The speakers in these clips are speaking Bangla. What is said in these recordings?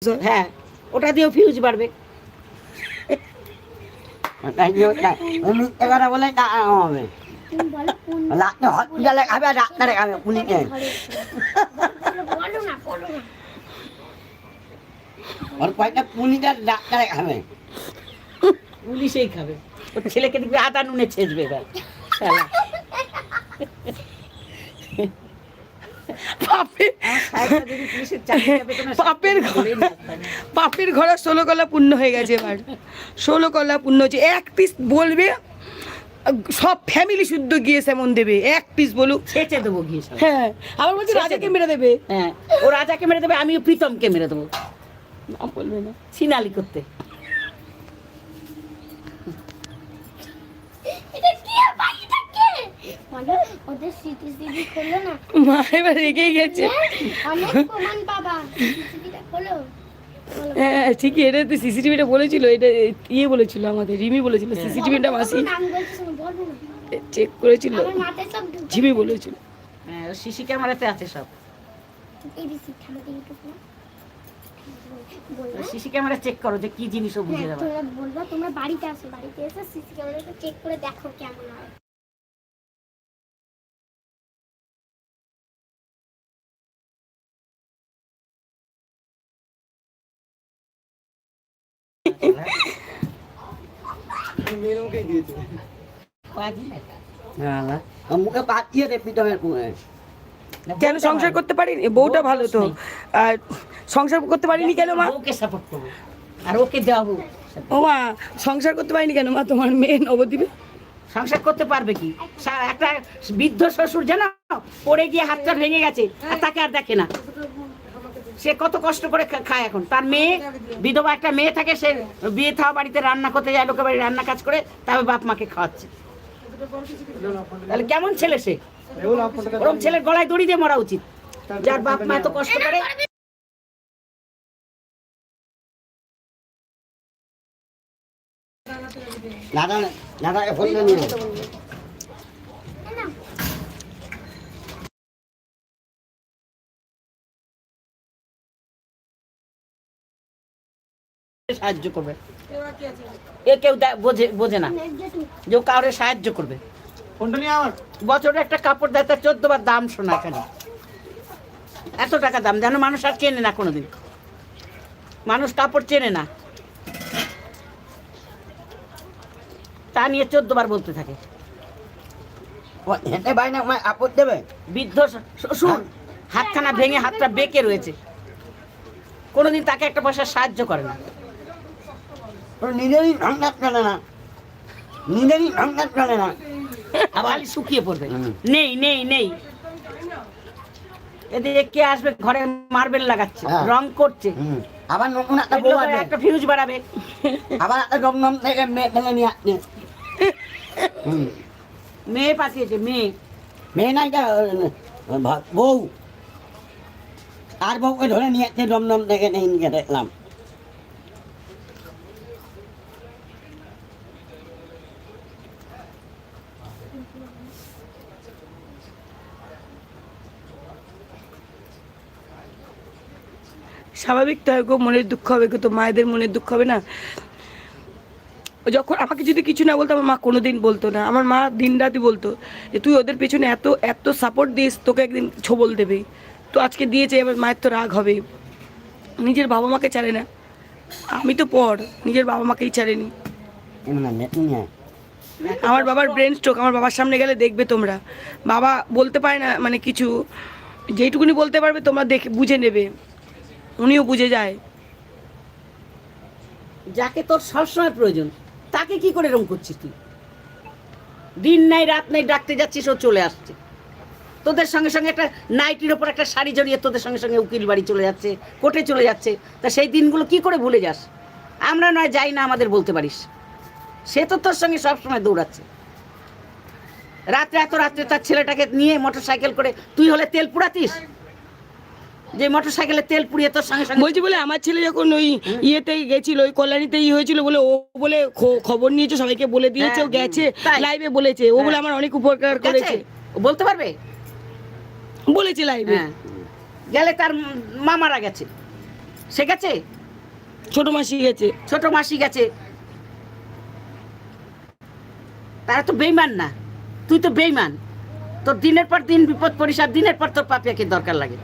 হ্যাঁ, ওটা দিয়েও ফিউজ বাড়বে। এবারে বলে হবে হসপিটালে খাবে ডাক্তারে খাবে পুলিশে ওর কয়েকটা পুলিশের ডাক্তারে খাবে পুলিশেই খাবে। ওর ছেলেকে দেখবে আদা নুনে ছেঁচবে এবার শালা। পাপের ঘোড়া 16 কলা পূর্ণ হয়ে গেছে। এবার 16 কলা পূর্ণ হচ্ছে। এক পিস বলবে সব ফ্যামিলি শুদ্ধ গিয়ে সেমন দেবে। এক পিস বলুক ছেঁচে দেবো গিয়ে। হ্যাঁ, আবার বলছে রাজাকে মেরে দেবে। হ্যাঁ, ও রাজাকে মেরে দেবে, আমিও প্রীতমকে মেরে দেবো। নাম বলবে না, সিনালি করতে। মা এবার রেগেই গেছে। হ্যাঁ ঠিকই, এটা তো সিসিটিভিটা বলেছিল, এটা ইয়ে বলেছিল আমাদের রিমি বলেছিল সিসিটিভিটা মাসি চেক করেছিল, ঝিমি বলেছিল। হ্যাঁ, সিসি ক্যামেরাতে আছে সব। সিসি ক্যামেরা চেক করো যে কি জিনিসও বুঝে যাবে। তোমরা বলবা, তোমরা বাড়িতে আসো, বাড়িতে এসে সিসি ক্যামেরাটা চেক করে দেখো কেমন হয়। মুখে পাঠিয়ে দে পিটমের কেন সংসার করতে পারিনি? বউটা ভালো তো, আর সংসার করতে পারিনি কেন মা? ওকে সাপোর্ট করবো আর ওকে দেওয়াবো। ও মা, সংসার করতে পারিনি কেন মা? তোমার মেয়ে নবদ্বীপে সংসার করতে পারবে কি? একটা বৃদ্ধ শ্বশুর জানো, পড়ে গিয়ে হাতটা ভেঙে গেছে আর তাকে আর দেখে না। সে কত কষ্ট করে খায় এখন। তার মেয়ে বিধবা একটা মেয়ে থাকে, সে বিয়ে থাওয়া বাড়িতে রান্না করতে যায়, লোকের বাড়ি রান্না কাজ করে, তবে বাপ মাকে খাওয়াচ্ছে। তাহলে কেমন ছেলে সে? ওরকম ছেলের গলায় দড়ি দিয়ে মরা উচিত, যার বাপ মা এত কষ্ট করে। দাদাকে ফোন নিয়ে সাহায্য করবে। এ কেউ বোঝে না যে কাউরে সাহায্য করবে। বছরে একটা কাপড় দেয়, তার 14 বার দাম শোনা। এখানে এত টাকা দাম, যেন মানুষ আর চেনে না কোনোদিন। মানুষ কাপড় চেনে না, তা নিয়ে 14 বার বলতে থাকে। হেঁটে ভাই না আপদ দেবে। বৃদ্ধ শ্বশুর হাতখানা ভেঙে হাতটা বেঁকে রয়েছে, কোনোদিন তাকে একটা পয়সা সাহায্য করে না। নিজেরই সংসার চলে না, নিজেরই সংসার চলে না, আবার শুকিয়ে পড়বে। নেই নেই নেই, এদিকে কে আসবে ঘরে মার্বেল লাগাচ্ছে, রং করছে, আবার নতুন একটা বউ আসবে, একটা ফিউজ বাড়াবে, আবার একটা দমদম থেকে মেয়ে ফেলে নিয়ে আসছে। মেয়ে পাঠিয়েছে, মেয়ে নাই বউ, আর বউকে ধরে নিয়ে আসছে দমদম থেকে নিয়ে দেখলাম। স্বাভাবিক তো হয় গো, মনের দুঃখ হবে গো, তো মায়েদের মনের দুঃখ হবে না? যখন আমাকে যদি কিছু না বলতো, আমার মা কোনোদিন বলতো না। আমার মা দিনরাতই বলতো যে তুই ওদের পেছনে এত এত সাপোর্ট দিস, তোকে একদিন ছোবল দেবে। তো আজকে দিয়েছে, এবার মায়ের তো রাগ হবে। নিজের বাবা মাকে ছাড়ে না, আমি তো পর নিজের বাবা মাকেই ছাড়েনি। আমার বাবার ব্রেন স্ট্রোক, আমার বাবার সামনে গেলে দেখবে তোমরা, বাবা বলতে পারে না, মানে কিছু যেইটুকুনি বলতে পারবে তোমরা দেখে বুঝে নেবে, উনিও বুঝে যায়। যাকে তোর সবসময় প্রয়োজন তাকে কি করে এরকম করছিস তুই? দিন নাই রাত নাই ডাকতে যাচ্ছিস, ও চলে আসছে তোদের সঙ্গে সঙ্গে। একটা নাইটির ওপর একটা শাড়ি জড়িয়ে তোদের সঙ্গে সঙ্গে উকিল বাড়ি চলে যাচ্ছে, কোর্টে চলে যাচ্ছে। তা সেই দিনগুলো কি করে ভুলে যাস? আমরা নয় যাই না, আমাদের বলতে পারিস। সে তো তোর সঙ্গে সবসময় দৌড়াচ্ছে। রাত্রে এত রাত্রে তার ছেলেটাকে নিয়ে মোটর সাইকেল করে, তুই হলে তেল পুড়াতিস, যে মোটর সাইকেলে তেল পুড়িয়ে তোর সঙ্গে সঙ্গে। বলছি বলে আমার ছেলে যখন ওই ইয়েতে গেছিল, ওই কল্যাণীতে হয়েছিল বলে, ও বলে খবর নিয়েছে, সবাইকে বলে দিয়েছে, ও গেছে লাইভে বলেছে, ও বলে আমার অনেক উপকার করেছে। বলতে পারবে, বলেছে লাইভে। গেলে তার মা মারা গেছে, সে গেছে, ছোট মাসি গেছে। ছোট মাসি গেছে, তারা তো বেইমান না, তুই তো বেইমান। তোর দিনের পর দিন বিপদ পরিষদ, দিনের পর তোর পাপিয়াকে দরকার লাগে।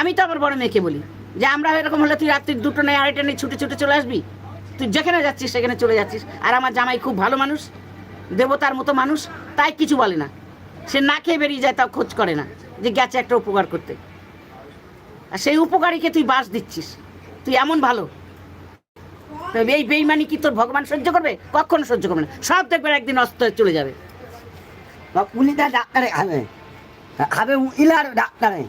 আমি তো আমার বড় মেয়েকে বলি যে আমরা এরকম হলে তুই রাত্রি 2টো নেই 2:30 নেই ছুটে ছুটে চলে আসবি, তুই যেখানে যাচ্ছিস সেখানে চলে যাচ্ছিস। আর আমার জামাই খুব ভালো মানুষ, দেবতার মতো মানুষ, তাই কিছু বলে না। সে না খেয়ে বেরিয়ে যায়, তাও খোঁজ করে না যে গেছে একটা উপকার করতে। আর সেই উপকারীকে তুই বাস দিচ্ছিস, তুই এমন ভালো। তবে এই বেইমানি কি তোর ভগবান সহ্য করবে? কখনো সহ্য করবে না। সব দেখবে একদিন অস্ত হয়ে চলে যাবে। উনিটা ডাক্তারে খাবে, খাবে ইলার ডাক্তারে।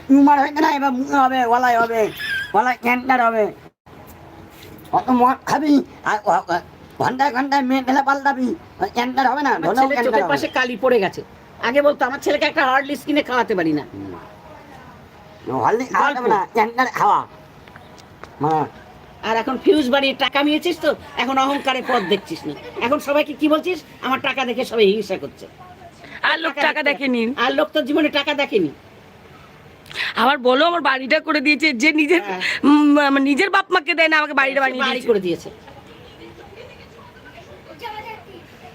টিউমার হয়েছে না, এবার মুখে হবে, গলায় হবে, গলায় ক্যান্সার হবে। অত মদ খাবি আর ঘন্টায় ঘন্টায় মেয়ে ঠেলে পাল্টাবি, ক্যান্সার হবে না? আমার ধরেও ছেলের ক্যান্সার চোখের হবে। পাশে কালি পড়ে গেছে। আগে বলতো আমার ছেলেকে একটা হরলিক্স কিনে খাওয়াতে পারি না। হরলিক্স খাওয়া যাবে না, ক্যান্সার খাওয়া। মানে আর এখন ফিউজ বাড়িয়ে টাকা নিয়েছিস তো, এখন অহংকারে পথ দেখছিস না। এখন সবাইকে কি বলছিস? আমার টাকা দেখে সবাই হিংসা করছে। আর লোক টাকা দেখেনি। আর লোক তো জীবনে টাকা দেখেনি। আবার বলো আমার বাড়িটা করে দিয়েছে, যে নিজের হ্যাঁ। আমার নিজের বাপ মাকে দেয় না, আমাকে বাড়িটা বানিয়ে বাড়ি দিয়েছে। করে দিয়েছে।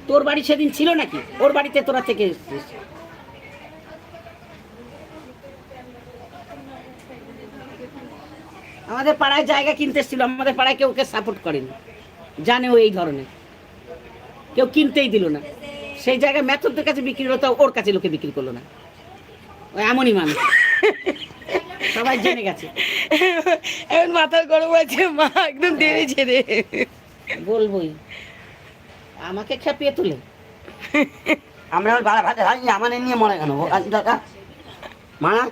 তোর বাড়ি সেদিন ছিল নাকি? ওর বাড়িতে তোরা থেকে এসেছিস। আমাদের পাড়ায় জায়গা কিনতে এসেছিল, আমাদের পাড়ায় কেউ ওকে সাপোর্ট করেনি, জানে ও এই ধরনের, কেউ কিনতেই দিল না। সেই জায়গায় মেথরদের কাছে বিক্রি হলো, তো ওর কাছে লোকে বিক্রি করলো না। ও এমনই মানুষ, সবাই জেনে গেছে। এখন মাথার গরম আছে, মা একদম ডেরেছে রে। বলবোই, আমাকে খেপিয়ে তুলে। আমরা ওর ভাড়া ভাতে ভাই আমাদের নিয়ে মরে কেন? মানা